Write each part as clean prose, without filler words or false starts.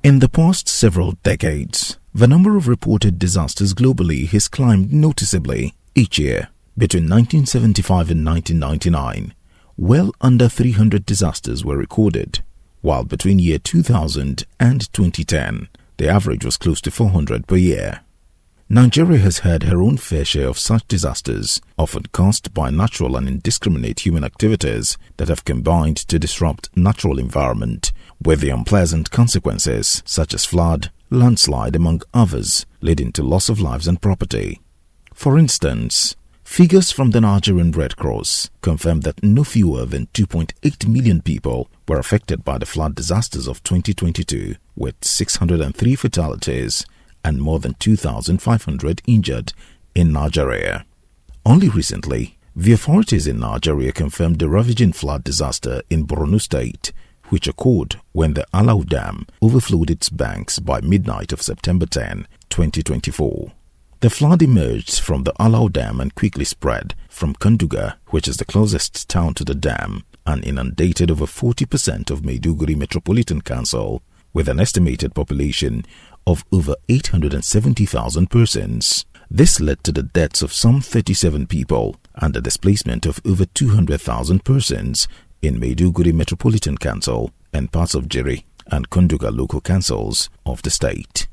In the past several decades, the number of reported disasters globally has climbed noticeably each year. Between 1975 and 1999, well under 300 disasters were recorded, while between year 2000 and 2010, the average was close to 400 per year. Nigeria has had her own fair share of such disasters, often caused by natural and indiscriminate human activities that have combined to disrupt natural environment with the unpleasant consequences such as flood, landslide, among others, leading to loss of lives and property. For instance, figures from the Nigerian Red Cross confirm that no fewer than 2.8 million people were affected by the flood disasters of 2022, with 603 fatalities and more than 2,500 injured in Nigeria. Only recently, the authorities in Nigeria confirmed the ravaging flood disaster in Borno State, which occurred when the Alau Dam overflowed its banks by midnight of September 10, 2024. The flood emerged from the Alau Dam and quickly spread from Kanduga, which is the closest town to the dam, and inundated over 40% of Maiduguri Metropolitan Council, with an estimated population of over 870,000 persons. This led to the deaths of some 37 people and the displacement of over 200,000 persons in Maiduguri Metropolitan Council and parts of Jiri and Kanduga local councils of the state.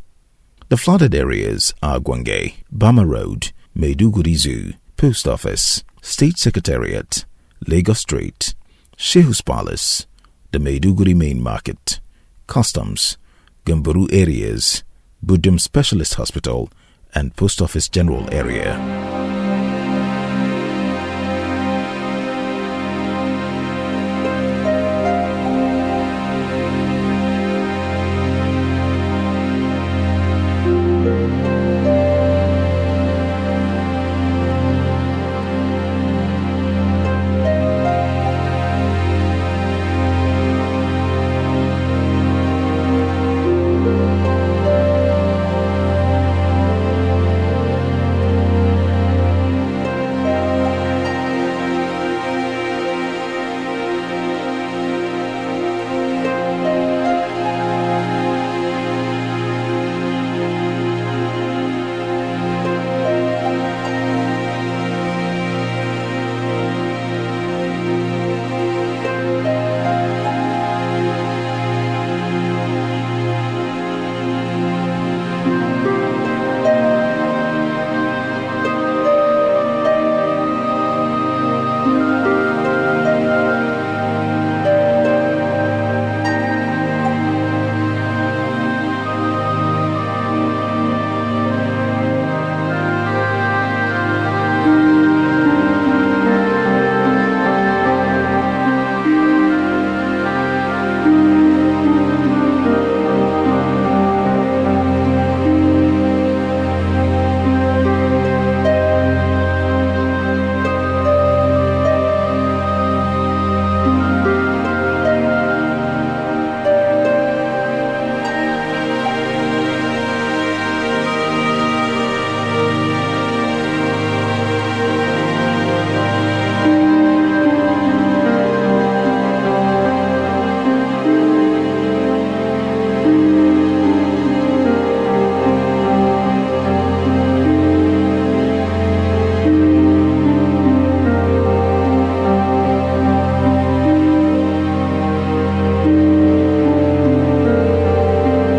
The flooded areas are Gwange, Bama Road, Maiduguri Zoo, Post Office, State Secretariat, Lagos Street, Shehus Palace, the Maiduguri Main Market, Customs, Gamburu areas, Budum Specialist Hospital, and Post Office General area.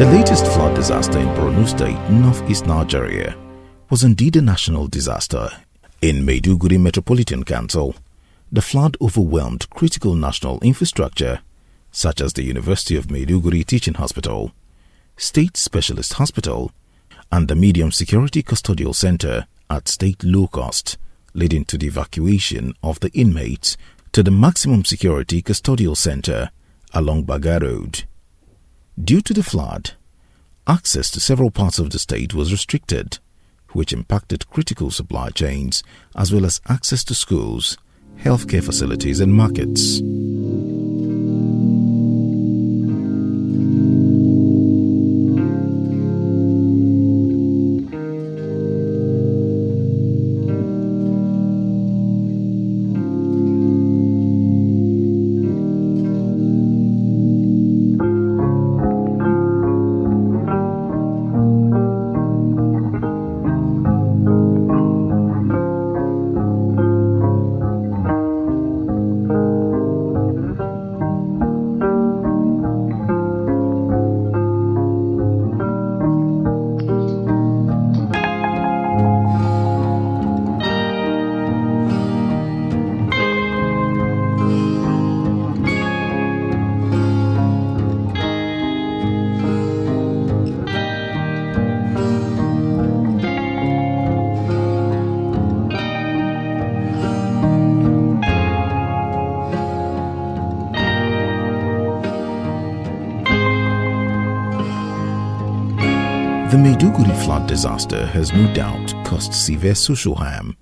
The latest flood disaster in Borno State, northeast Nigeria, was indeed a national disaster. In Maiduguri Metropolitan Council, the flood overwhelmed critical national infrastructure such as the University of Maiduguri Teaching Hospital, State Specialist Hospital, and the Medium Security Custodial Center at state low cost, leading to the evacuation of the inmates to the Maximum Security Custodial Center along Baga Road. Due to the flood, access to several parts of the state was restricted, which impacted critical supply chains as well as access to schools, healthcare facilities and markets. The Maiduguri flood disaster has no doubt caused severe social harm,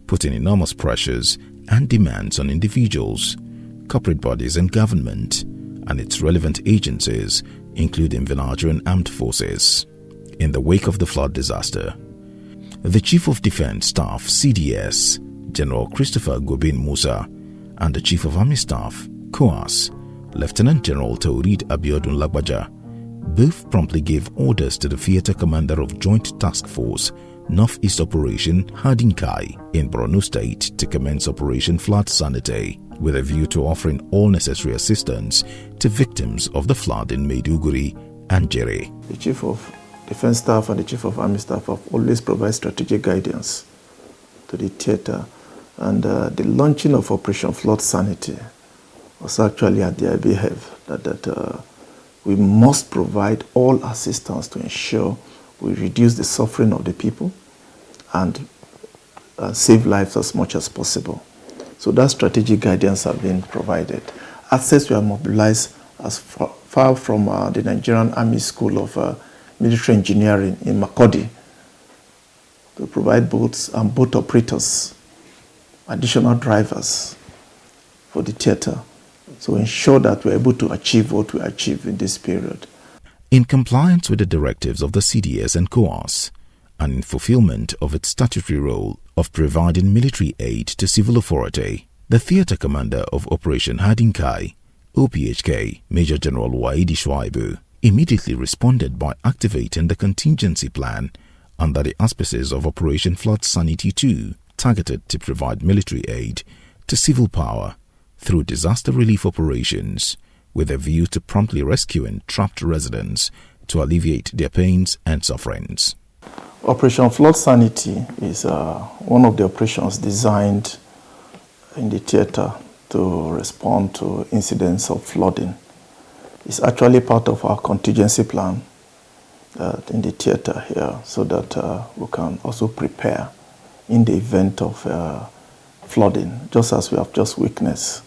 putting enormous pressures and demands on individuals, corporate bodies and government, and its relevant agencies, including the Nigerian Armed Forces. In the wake of the flood disaster, the Chief of Defense Staff (CDS), General Christopher Gobin Musa, and the Chief of Army Staff (COAS), Lieutenant General Taurid Abiodun Lagbaja, both promptly gave orders to the theatre commander of Joint Task Force Northeast Operation Hadinkai in Borno State to commence Operation Flood Sanity, with a view to offering all necessary assistance to victims of the flood in Maiduguri and Jere. The Chief of Defense Staff and the Chief of Army Staff have always provided strategic guidance to the theatre, and the launching of Operation Flood Sanity was actually at their behest that we must provide all assistance to ensure we reduce the suffering of the people and save lives as much as possible. So that strategic guidance has been provided. Assets were mobilized as far from the Nigerian Army School of Military Engineering in Makurdi to provide boats and boat operators, additional drivers for the theatre, to ensure that we're able to achieve what we achieved in this period. In compliance with the directives of the CDS and COAS, and in fulfillment of its statutory role of providing military aid to civil authority, the theatre commander of Operation Hadinkai, OPHK, Major General Waidi Shwaibu, immediately responded by activating the contingency plan under the auspices of Operation Flood Sanity 2, targeted to provide military aid to civil power through disaster relief operations, with a view to promptly rescuing trapped residents to alleviate their pains and sufferings. Operation Flood Sanity is one of the operations designed in the theatre to respond to incidents of flooding. It's actually part of our contingency plan in the theatre here, so that we can also prepare in the event of flooding, just as we have just witnessed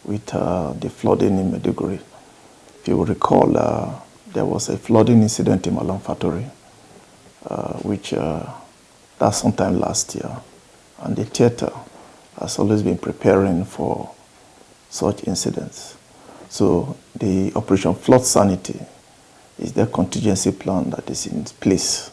with the flooding in Maiduguri. If you will recall, there was a flooding incident in Malam Factory, which that's sometime last year, and the theatre has always been preparing for such incidents. So the Operation Flood Sanity is the contingency plan that is in place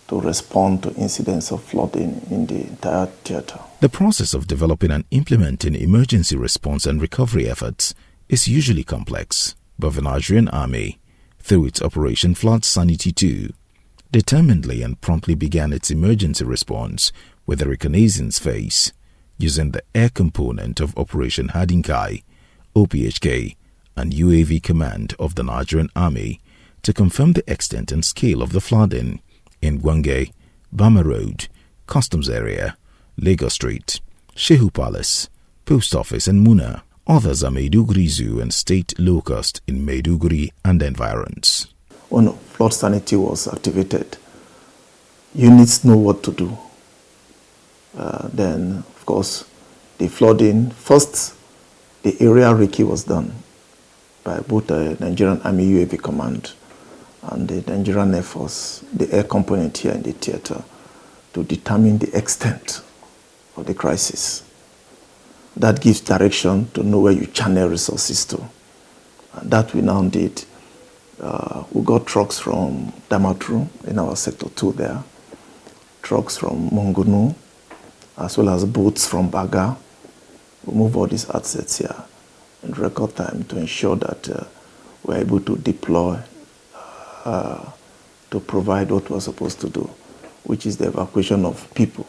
to respond to incidents of flooding in the entire theatre. The process of developing and implementing emergency response and recovery efforts is usually complex, but the Nigerian Army, through its Operation Flood Sanity 2, determinedly and promptly began its emergency response with a reconnaissance phase, using the air component of Operation Hadinkai, OPHK, and UAV command of the Nigerian Army to confirm the extent and scale of the flooding in Gwange, Bama Road, Customs Area, Lagos Street, Shehu Palace, Post Office and Muna. Others are Maiduguri Zoo and State Locust in Maiduguri and environs. When Flood Sanity was activated, units know what to do. Then, of course, the flooding, first, the area recce was done by both the Nigerian Army UAV Command and the Nigerian Air Force, the air component here in the theatre, to determine the extent of the crisis. That gives direction to know where you channel resources to. And that we now did. We got trucks from Damaturu in our sector 2 there, trucks from Mongunu, as well as boats from Baga. We move all these assets here in record time to ensure that we're able to deploy to provide what we're supposed to do, which is the evacuation of people,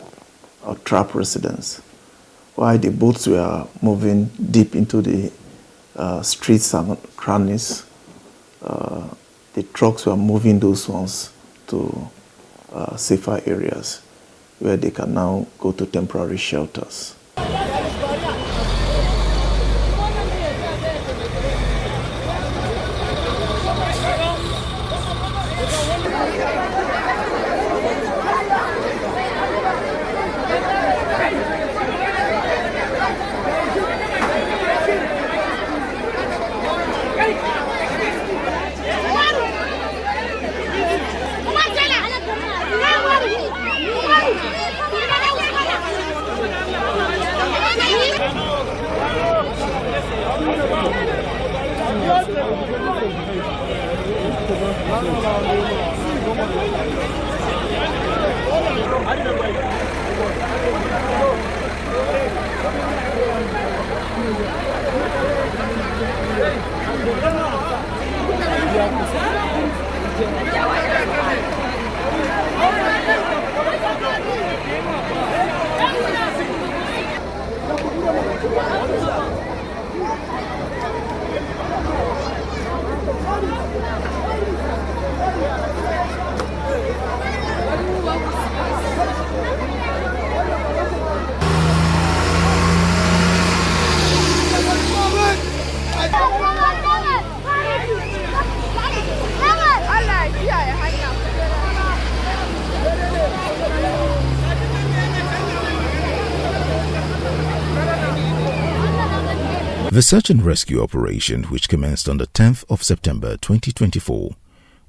our trapped residents. While the boats were moving deep into the streets and crannies, the trucks were moving those ones to safer areas where they can now go to temporary shelters. The search and rescue operation, which commenced on the 10th of September 2024,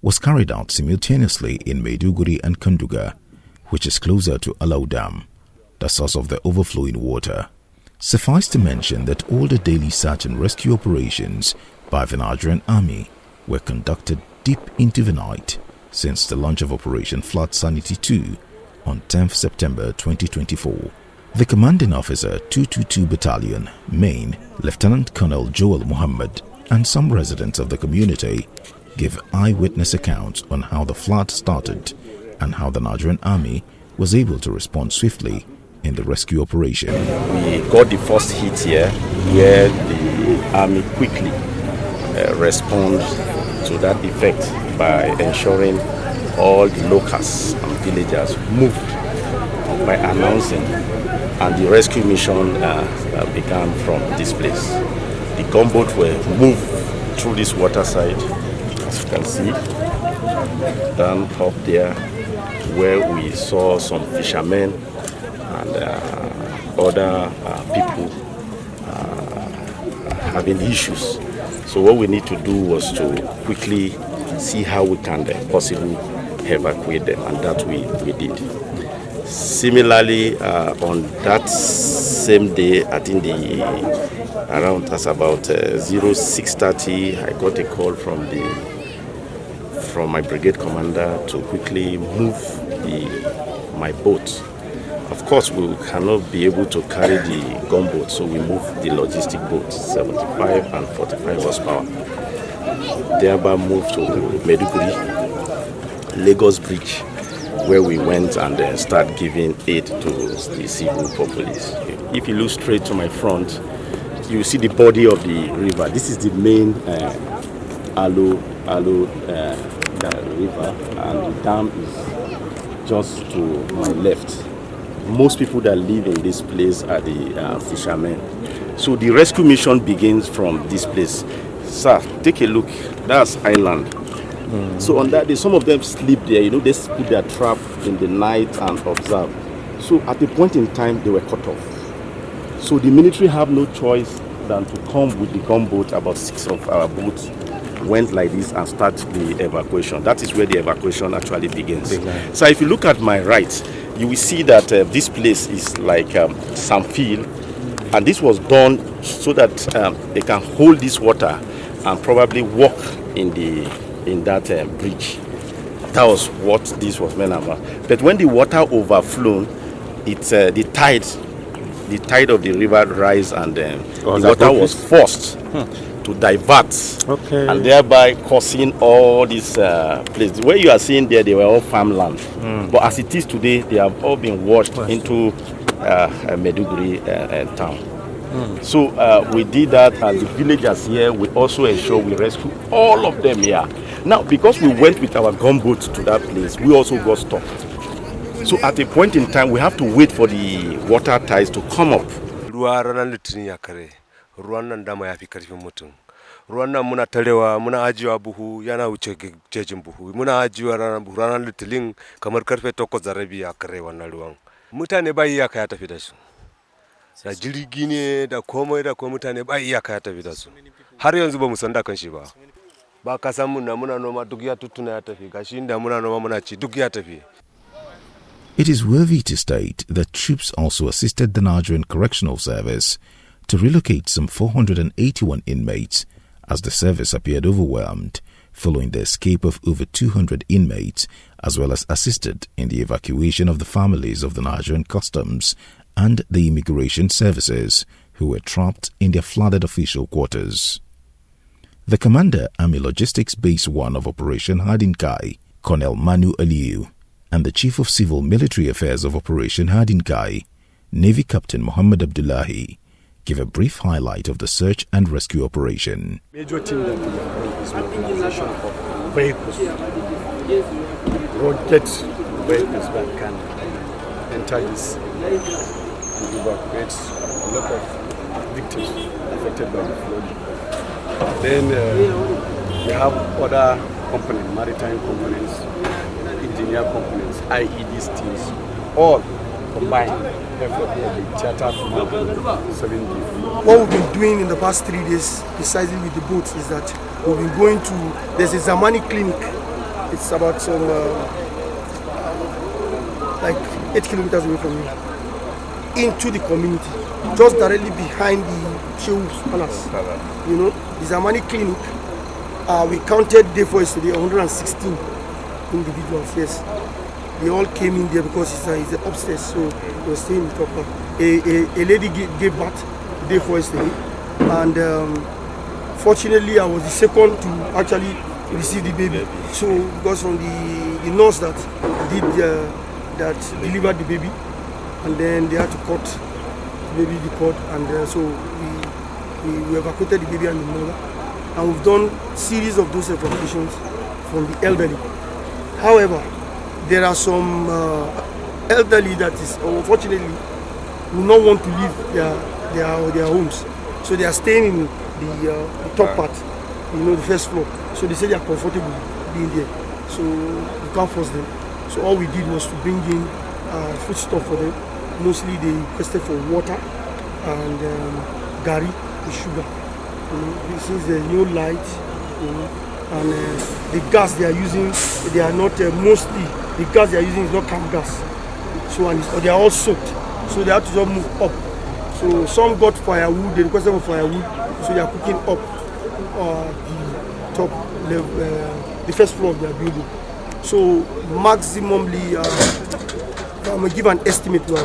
was carried out simultaneously in Maiduguri and Kanduga, which is closer to Alau Dam, the source of the overflowing water. Suffice to mention that all the daily search and rescue operations by the Nigerian Army were conducted deep into the night since the launch of Operation Flood Sanity 2 on 10th September 2024. The commanding officer, 222 Battalion, Main, Lieutenant Colonel Joel Muhammad, and some residents of the community give eyewitness accounts on how the flood started and how the Nigerian Army was able to respond swiftly in the rescue operation. We got the first hit here where the Army quickly responded to that effect by ensuring all the locals and villagers moved by announcing, and the rescue mission began from this place. The gunboat were moved through this water side, as you can see, down up there where we saw some fishermen and other people having issues. So what we need to do was to quickly see how we can possibly evacuate them, and that we did. Similarly, on that same day, I think around that's about 06:30, I got a call from my brigade commander to quickly move my boat. Of course, we cannot be able to carry the gunboat, so we moved the logistic boats, 75 and 45 horsepower. Thereby moved to Maiduguri, Lagos Bridge, where we went and started giving aid to the civil populace. If you look straight to my front, you see the body of the river. This is the main Alo river, and the dam is just to my left. Most people that live in this place are the fishermen. So the rescue mission begins from this place. Sir, take a look. That's island. So on that day, some of them sleep there. They put their trap in the night and observe. So at a point in time, they were cut off. So the military have no choice than to come with the gunboat. About 6 of our boats went like this and start the evacuation. That is where the evacuation actually begins. So if you look at my right, you will see that this place is like some field, and this was done so that they can hold this water and probably walk in that bridge. That was what this was meant about. But when the water overflowed, the tide of the river rise, and the water was forced to divert, and thereby causing all these places. Where you are seeing there, they were all farmland. But as it is today, they have all been washed into Maiduguri town. So we did that, and the villagers here, we also ensure we rescue all of them here. Now, because we went with our gunboat to that place, we also got stuck. So at a point in time, we have to wait for the water tides to come up. Ruwan nan dama ya fi karfin mutum. Ruwan nan muna tarewa, muna ajiyewa buhu, yana wuce jejin buhu. Muna ajiyewa ranar Litinin kamar karfe 8:30 a kare wannan ruwan. Mutane ba iyaka ya tafi da su. Da jirgi ne da komai mutane ba iyaka ya tafi da su. Har yanzu ba mu san da kan shi ba. Ba ka san muna noma duk ya tuttuna ya tafi. Gashi inda muna noma muna ci duk ya tafi. It is worthy to state that troops also assisted the Nigerian Correctional Service to relocate some 481 inmates as the service appeared overwhelmed following the escape of over 200 inmates, as well as assisted in the evacuation of the families of the Nigerian Customs and the Immigration Services who were trapped in their flooded official quarters. The Commander, Army Logistics Base 1 of Operation Hadinkai, Colonel Manu Aliyu, and the Chief of Civil Military Affairs of Operation Hadinkai, Navy Captain Muhammad Abdullahi, give a brief highlight of the search and rescue operation. Major thing that we have done is mobilization of vehicles, rocket vehicles that can enter this and evacuate a lot of victims affected by the flood. Then we have other components, maritime components, engineer components, IED teams, all combined. What we've been doing in the past 3 days, precisely with the boats, is that we've been going to, there's a Zamani clinic. It's about some, like 8 kilometers away from here, into the community, just directly behind the Sheh's Palace. You know, the Zamani clinic, we counted day for yesterday 116 individuals, yes. They all came in there because it's upstairs, so they were staying in the top part. A lady gave birth the day before yesterday, and fortunately I was the second to actually receive the baby. So because from the nurse that delivered the baby, and then they had to cut the baby, the cord, and so we evacuated the baby and the mother, and we've done series of those evacuations from the elderly. However, there are some elderly that is unfortunately will not want to leave their homes, so they are staying in the top part, you know, the first floor. So they say they are comfortable being there, so you can't force them. So all we did was to bring in food stuff for them. Mostly they requested for water and gari with sugar. You know, since there's no light, you know, and the gas they are using, they are not mostly. The gas they are using is not camp gas, so and they are all soaked, so they have to just move up. So some got firewood, they requested for firewood, so they are cooking up the top level, the first floor of their building. So maximally, I'm going to give an estimate. We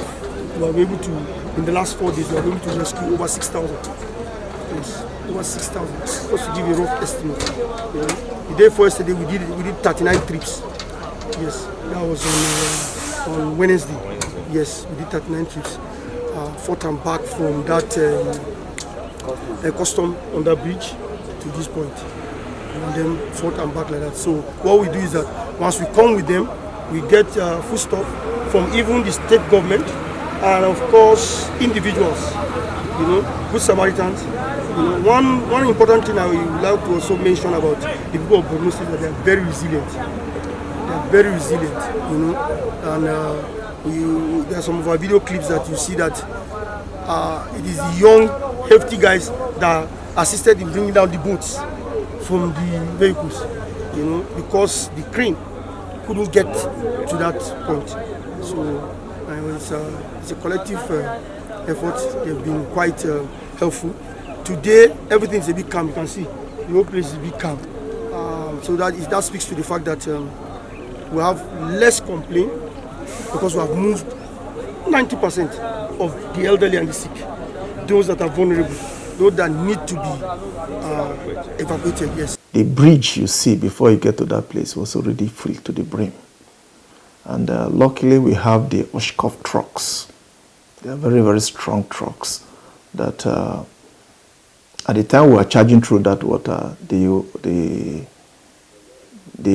are able to, in the last 4 days, we are able to rescue over 6,000. Yes, over 6,000. Just to give you a rough estimate. You know, the day before yesterday, we did 39 trips. Yes, that was on Wednesday. Yes, we did 39 trips. Forth and back from that custom on that bridge to this point. And then forth and back like that. So what we do is that once we come with them, we get food stuff from even the state government and of course individuals, you know, good Samaritans. You know, one important thing I would like to also mention about the people of Borno is that they are very resilient. They are very resilient, you know, and there are some of our video clips that you see that it is the young, healthy guys that assisted in bringing down the boats from the vehicles, you know, because the crane couldn't get to that point. So it's a collective effort. They've been quite helpful. Today, everything is a bit calm. You can see the whole place is a bit calm. So that speaks to the fact that we have less complaint because we have moved 90% of the elderly and the sick, those that are vulnerable, those that need to be evacuated. Yes. The bridge you see before you get to that place was already filled to the brim. And luckily we have the OPHK trucks. They are very, very strong trucks that at the time we were charging through that water, the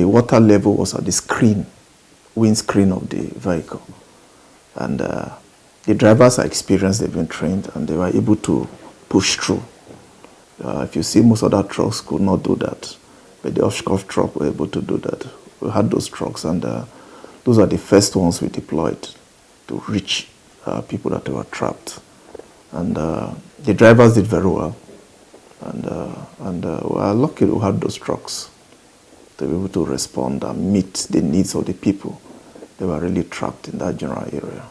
water level was at the windscreen of the vehicle. And the drivers are experienced, they've been trained, and they were able to push through. If you see, most other trucks could not do that, but the OPHK truck were able to do that. We had those trucks, and those are the first ones we deployed to reach people that were trapped. And the drivers did very well, and we are lucky to have those trucks to be able to respond and meet the needs of the people that were really trapped in that general area.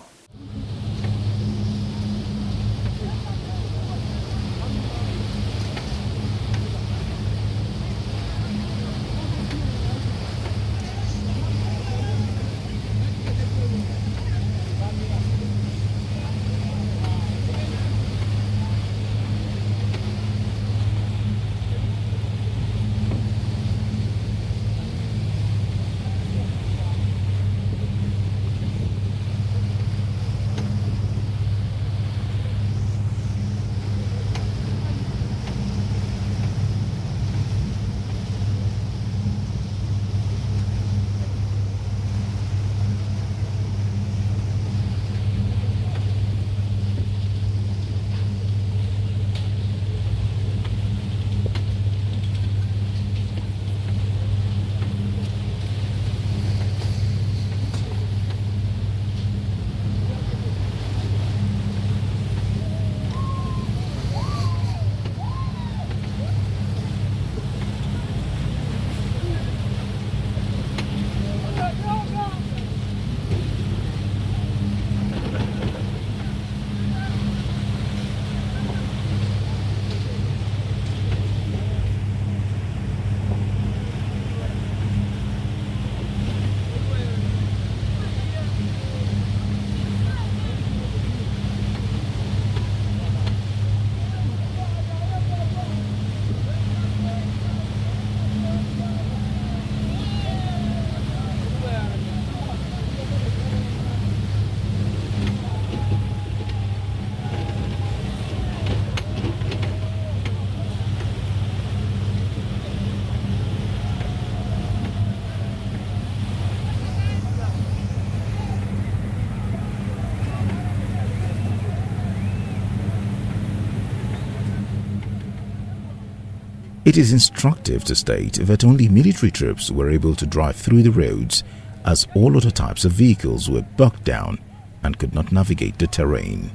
It is instructive to state that only military troops were able to drive through the roads, as all other types of vehicles were bogged down and could not navigate the terrain.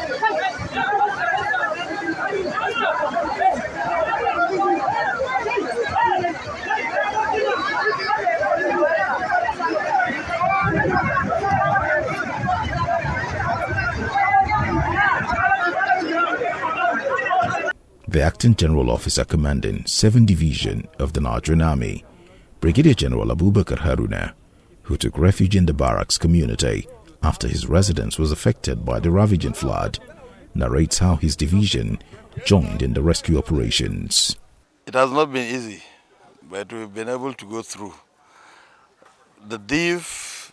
The Acting General Officer commanding 7th Division of the Nigerian Army, Brigadier General Abubakar Haruna, who took refuge in the barracks community after his residence was affected by the ravaging flood, narrates how his division joined in the rescue operations. It has not been easy, but we've been able to go through. The DIV,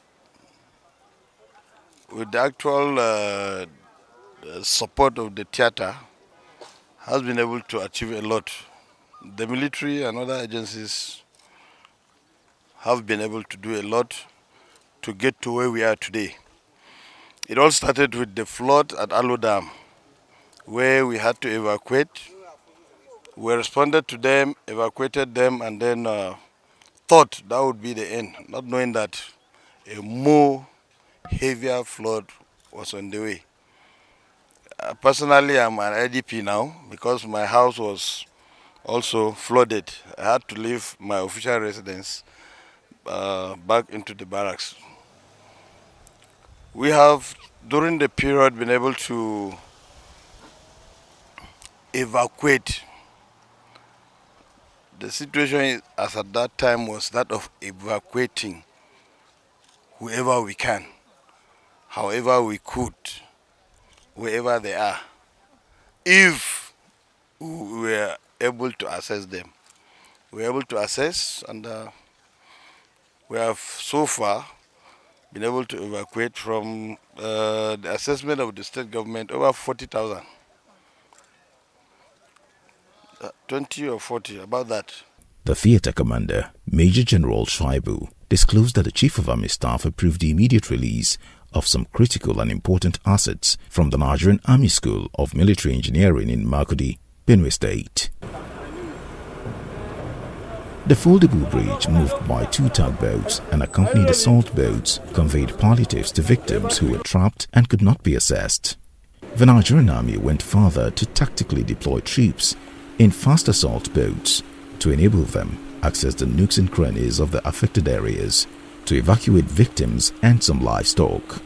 with the actual support of the theater, has been able to achieve a lot. The military and other agencies have been able to do a lot to get to where we are today. It all started with the flood at Alo Dam, where we had to evacuate. We responded to them, evacuated them, and then thought that would be the end, not knowing that a more heavier flood was on the way. Personally, I'm an IDP now because my house was also flooded. I had to leave my official residence back into the barracks. We have, during the period, been able to evacuate. The situation as at that time was that of evacuating whoever we can, however we could, wherever they are, if we were able to assess them. We were able to assess, and we have so far been able to evacuate from the assessment of the state government over 40,000. 20 or 40, about that. The theatre commander, Major General Shaibu, disclosed that the Chief of Army Staff approved the immediate release of some critical and important assets from the Nigerian Army School of Military Engineering in Makurdi, Benue State. The foldable bridge, moved by 2 tugboats and accompanied assault boats, conveyed palliatives to victims who were trapped and could not be assessed. The Nigerian Army went further to tactically deploy troops in fast assault boats to enable them access the nooks and crannies of the affected areas to evacuate victims and some livestock.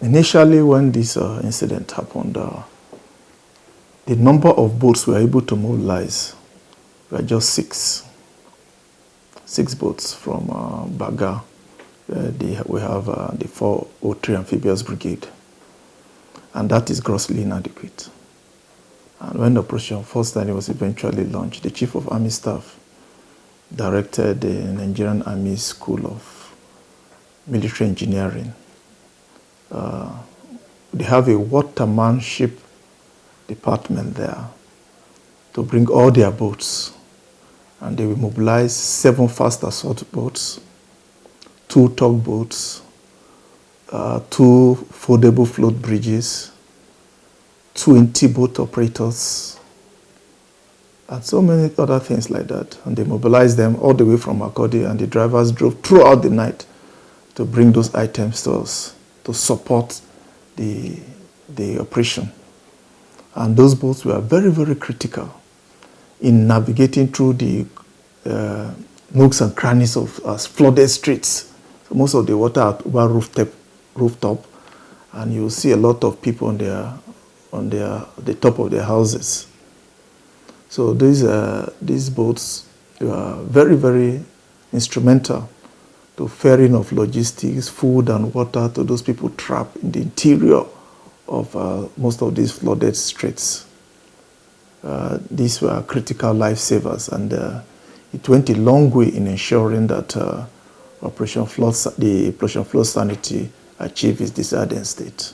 Initially, when this incident happened, the number of boats we were able to mobilize were just 6. 6 boats from Baga. We have the 403 Amphibious Brigade, and that is grossly inadequate. And when Operation First Line was eventually launched, the Chief of Army Staff directed the Nigerian Army School of Military Engineering. They have a watermanship department there to bring all their boats, and they will mobilize 7 fast assault boats, 2 tugboats, 2 foldable float bridges, 20 boat operators, and so many other things like that. And they mobilized them all the way from Makurdi, and the drivers drove throughout the night to bring those items to us to support the operation. And those boats were very, very critical in navigating through the nooks and crannies of flooded streets. So most of the water at over rooftop, and you see a lot of people on the top of their houses. So these boats were very, very instrumental to ferrying of logistics, food and water to those people trapped in the interior of most of these flooded streets. These were critical lifesavers, and it went a long way in ensuring that Operation Flood Sanity achieved its desired end state.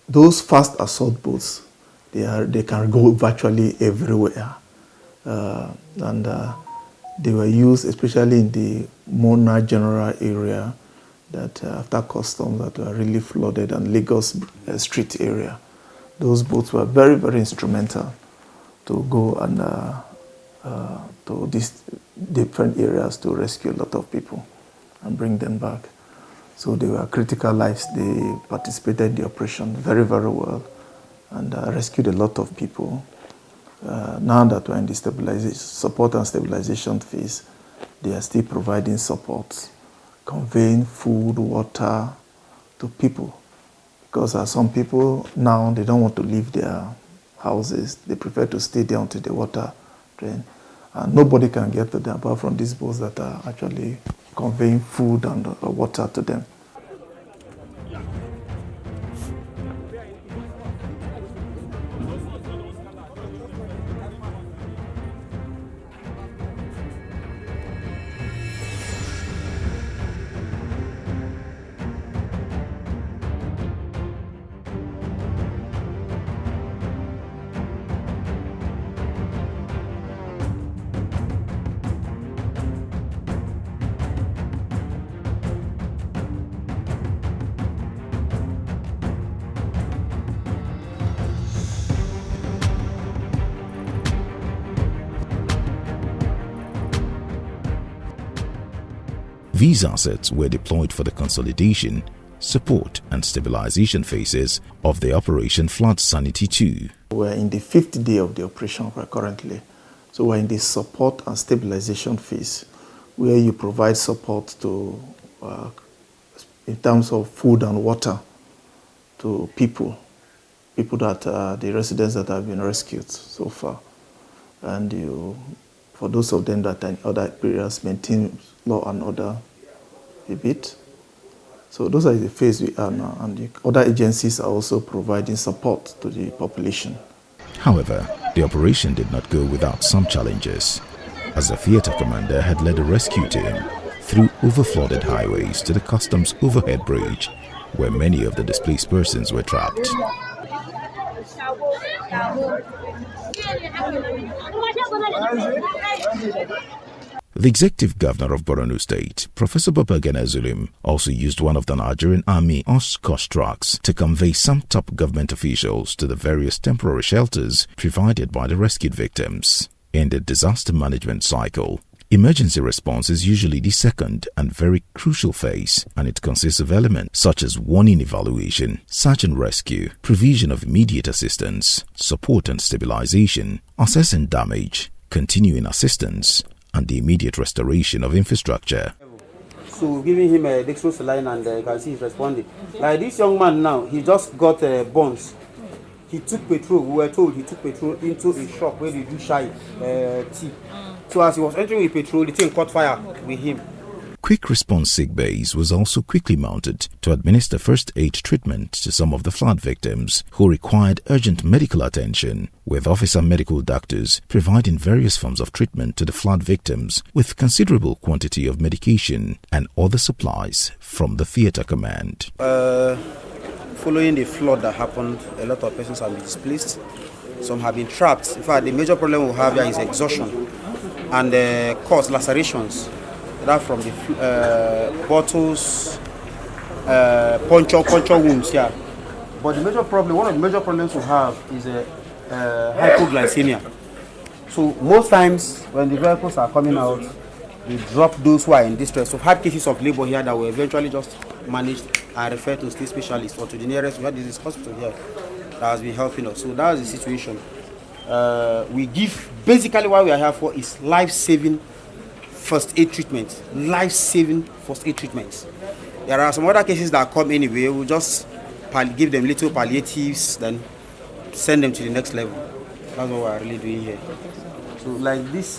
Those fast assault boats, they can go virtually everywhere, and They were used especially in the Mona General area, that after customs that were really flooded, and Lagos street area. Those boats were very, very instrumental to go and to these different areas to rescue a lot of people and bring them back. So they were critical lives. They participated in the operation very, very well and rescued a lot of people. Now that we're in the support and stabilization phase, they are still providing support, conveying food, water to people. Because some people now, they don't want to leave their houses. They prefer to stay there until the water drain. And nobody can get to them apart from these boats that are actually conveying food and water to them. These assets were deployed for the consolidation, support and stabilization phases of the Operation Flood Sanity 2. We're in the 5th day of the operation currently. So we're in the support and stabilization phase, where you provide support to, in terms of food and water, to people that the residents that have been rescued so far. And for those of them that are in other areas, maintain law and order a bit. So those are the phase we are now, and the other agencies are also providing support to the population. However, the operation did not go without some challenges, as the theater commander had led a rescue team through overflooded highways to the customs overhead bridge, where many of the displaced persons were trapped. The executive governor of Borno State, Professor Babagana Zulum, also used one of the Nigerian Army COAS trucks to convey some top government officials to the various temporary shelters provided by the rescued victims. In the disaster management cycle, emergency response is usually the second and very crucial phase, and it consists of elements such as warning evaluation, search and rescue, provision of immediate assistance, support and stabilization, assessing damage, continuing assistance, and the immediate restoration of infrastructure. So giving him a dextrose line, and you can see he's responding. Like this young man now, he just got bonds. He took petrol, we were told he took petrol into a shop where they do shy tea. So as he was entering with petrol, the thing caught fire with him. Quick response sick bays was also quickly mounted to administer first aid treatment to some of the flood victims who required urgent medical attention, with officer medical doctors providing various forms of treatment to the flood victims with considerable quantity of medication and other supplies from the theater command. Following the flood that happened, a lot of persons have been displaced. Some have been trapped. In fact, the major problem we have here is exhaustion and cause lacerations. That from the bottles, puncture wounds, yeah. But the major problem, one of the major problems we have is hypoglycemia. So most times when the vehicles are coming out, we drop those who are in distress. So we had cases of labor here that were eventually just managed and referred to state specialists or to the nearest. We had this hospital here that has been helping us. So that was the situation. We give, basically what we are here for is life-saving first aid treatment. Life-saving first aid treatments. There are some other cases that come anyway. We'll just give them little palliatives, then send them to the next level. That's what we're really doing here. So like this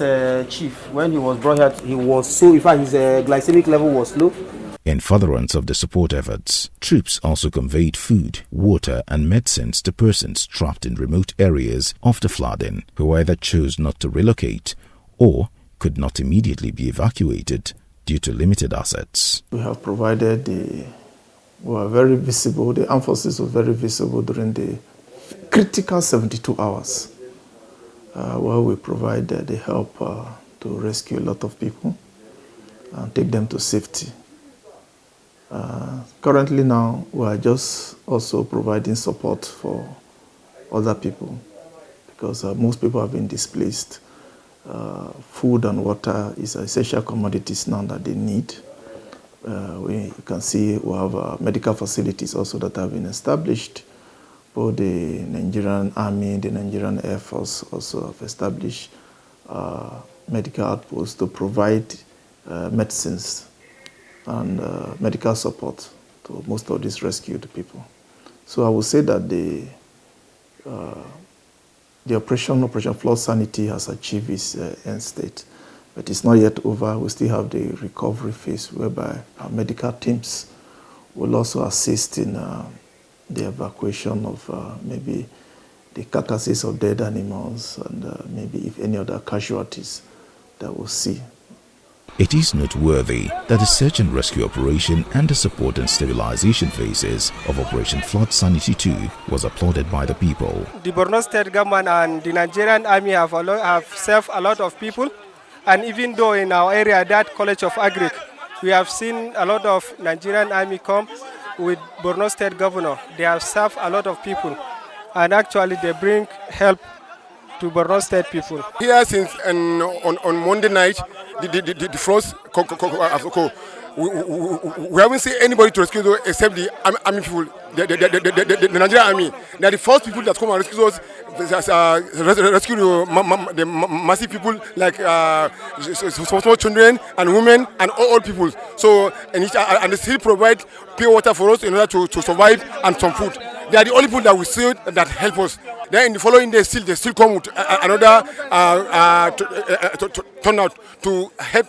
chief, when he was brought here, he was so, in fact, his glycemic level was low. In furtherance of the support efforts, troops also conveyed food, water and medicines to persons trapped in remote areas of the flooding who either chose not to relocate or could not immediately be evacuated due to limited assets. We have provided were very visible, the armed forces were very visible during the critical 72 hours where we provided the help to rescue a lot of people and take them to safety. Currently now, we are just also providing support for other people because most people have been displaced. Food and water is essential commodities now that they need. You can see we have medical facilities also that have been established. Both the Nigerian Army, the Nigerian Air Force also have established medical outposts to provide medicines and medical support to most of these rescued people. So I would say that the Operation Flood Sanity has achieved its end state, but it's not yet over. We still have the recovery phase whereby our medical teams will also assist in the evacuation of maybe the carcasses of dead animals and maybe if any other casualties that we'll see. It is noteworthy that the search and rescue operation and the support and stabilization phases of Operation Flood Sanity 2 was applauded by the people. The Borno State government and the Nigerian Army have saved a lot of people, and even though in our area, that College of Agric, we have seen a lot of Nigerian Army come with Borno State governor. They have served a lot of people, and actually they bring help to Borno State people. Here since on Monday night, the frost, we haven't seen anybody to rescue those except the army people, the Nigerian Army. They are the first people that come and rescue those, rescue the massive people like small children and women and all people. So and they still provide pure water for us in order to survive and some food. They are the only people that we see that help us. Then in the following day, they still come with another turnout to help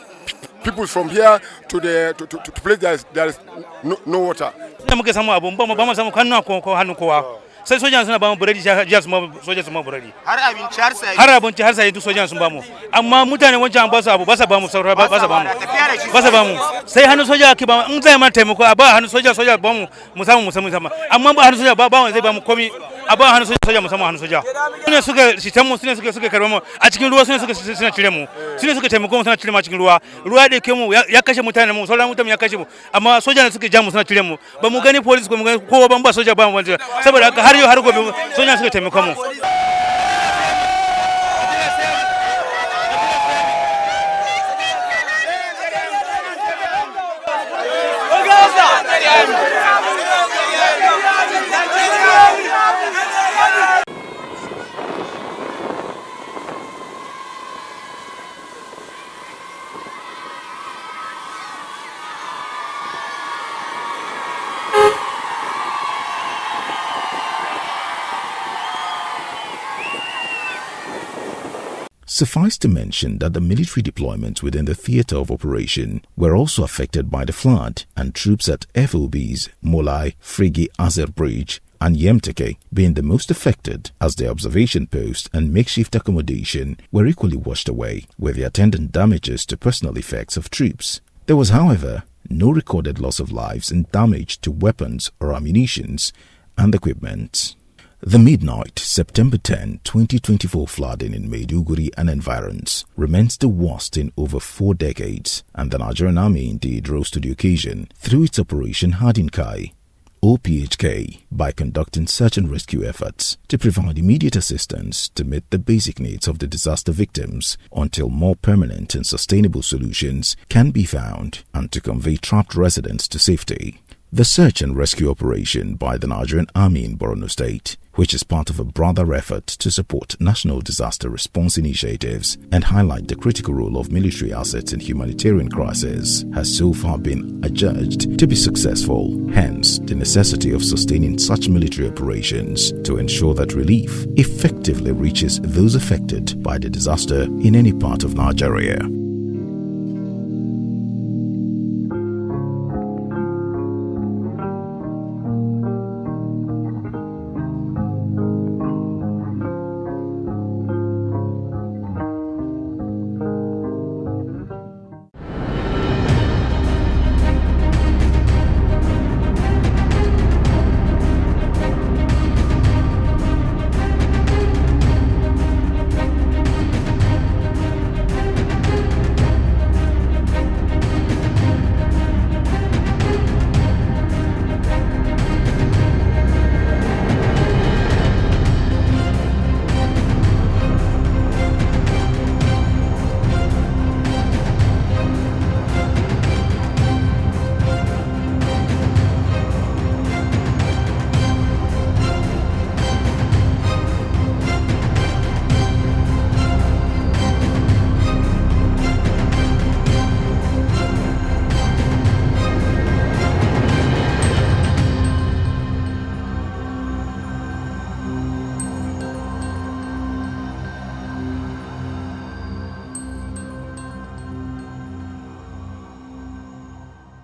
people from here to the place there is no water. sai sojan suna ba mu buredi jiya su sojan su ma buredi har abinci har sai duk sojan sun ba mu amma mutane wancan ba su abu ba sa ba mu saura ba sa ba mu sai hannu soja ki ba in zai ma taimako a ba hannu soja ba mu mu samu amma ba hannu soja ba zai ba mu komi a ba hannu soja mu samu hannu soja sune suka shitan mu sune suka karba mu a cikin ruwa suna cire mu sune suka taimako mu suna cire mu a cikin ruwa da ke mu ya kashe mutane mu sauran mutane ya kashe mu amma sojan suka ja mu suna cire mu ba mu gani police ko mu gani kowa ban ba soja ba mu saboda haka har gobe sojan suka taimaka mu. Suffice to mention that the military deployments within the theatre of operation were also affected by the flood, and troops at FOBs Molai, Frigi Azer Bridge and Yemteke being the most affected, as their observation post and makeshift accommodation were equally washed away, with the attendant damages to personal effects of troops. There was, however, no recorded loss of lives and damage to weapons or ammunitions and equipment. The midnight, September 10, 2024 flooding in Maiduguri and environs remains the worst in over 4 decades, and the Nigerian Army indeed rose to the occasion through its Operation Hadinkai, OPHK, by conducting search and rescue efforts to provide immediate assistance to meet the basic needs of the disaster victims until more permanent and sustainable solutions can be found, and to convey trapped residents to safety. The search and rescue operation by the Nigerian Army in Borno State, which is part of a broader effort to support national disaster response initiatives and highlight the critical role of military assets in humanitarian crises, has so far been adjudged to be successful. Hence, the necessity of sustaining such military operations to ensure that relief effectively reaches those affected by the disaster in any part of Nigeria.